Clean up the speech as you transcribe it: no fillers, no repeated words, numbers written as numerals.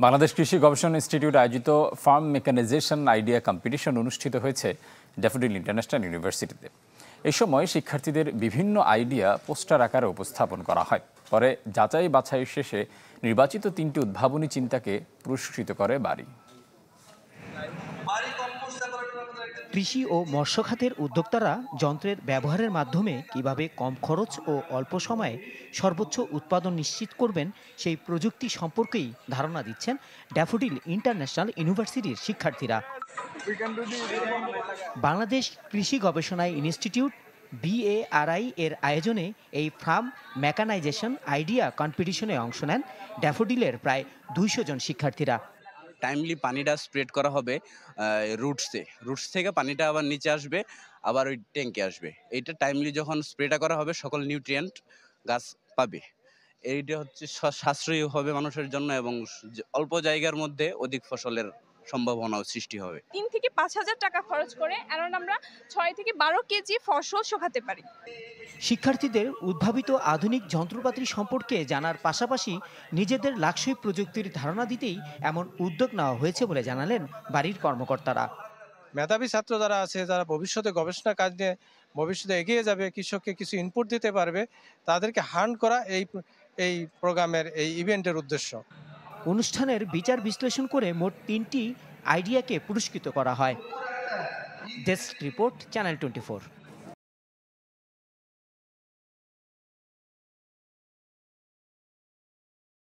বাংলাদেশ কৃষি গবেষণা ইনস্টিটিউট আয়োজিত ফার্ম মেকানাইজেশন আইডিয়া কম্পিটিশন অনুষ্ঠিত হয়েছে ড্যাফোডিল ইন্টারন্যাশনাল ইউনিভার্সিটিতে। এই সময় শিক্ষার্থীদের বিভিন্ন আইডিয়া পোস্টার আকারে উপস্থাপন করা হয়। পরে যাচাই বাছাই শেষে নির্বাচিত 3টি উদ্ভাবনী চিন্তাকে পুরস্কৃত করে বাড়ি। কৃষি ও মৎস্য খাতের উদ্যোক্তারা যন্ত্রের ব্যবহারের মাধ্যমে কিভাবে কম খরচ ও অল্প সময়ে সর্বোচ্চ উৎপাদন নিশ্চিত করবেন সেই প্রযুক্তি সম্পর্কেই ধারণা দিচ্ছেন ড্যাফোডিল ইন্টারন্যাশনাল ইউনিভার্সিটির শিক্ষার্থীরা। বাংলাদেশ কৃষি গবেষণা ইনস্টিটিউট BARI এর আয়োজনে এই ফার্ম মেকানাইজেশন আইডিয়া কম্পিটিশনে অংশ নেন ড্যাফোডিলের প্রায় 200 জন শিক্ষার্থীরা। টাইমলি পানিটা স্প্রেড করা হবে রুটস থেকে পানিটা আবার নিচে আসবে, আবার ওই ট্যাঙ্কে আসবে। এইটা টাইমলি যখন স্প্রেটা করা হবে সকল নিউট্রিয়েন্ট গাছ পাবে। এইটা হচ্ছে সাশ্রয়ী হবে মানুষের জন্য এবং অল্প জায়গার মধ্যে অধিক ফসলের সম্ভাবনাও সৃষ্টি হবে। 3 থেকে 5,000 টাকা খরচ করে অ্যারাউন্ড আমরা 6 থেকে 12 কেজি ফসল শুকাতে পারি। শিক্ষার্থীদের উদ্ভাবিত আধুনিক যন্ত্রপাতি সম্পর্কে জানার পাশাপাশি নিজেদের লাক্সই প্রযুক্তির ধারণা দিতেই এমন উদ্যোগ নেওয়া হয়েছে বলে জানালেন বাড়ির কর্মকর্তারা। মেধাবী ছাত্র যারা আছে, যারা ভবিষ্যতে গবেষণা কাজ নিয়ে ভবিষ্যতে এগিয়ে যাবে, কৃষককে কিছু ইনপুট দিতে পারবে, তাদেরকে হান্ট করা এই প্রোগ্রামের এই ইভেন্টের উদ্দেশ্য। অনুষ্ঠানের বিচার বিশ্লেষণ করে মোট 3টি আইডিয়াকে পুরস্কৃত করা হয়। Desk report, channel 24।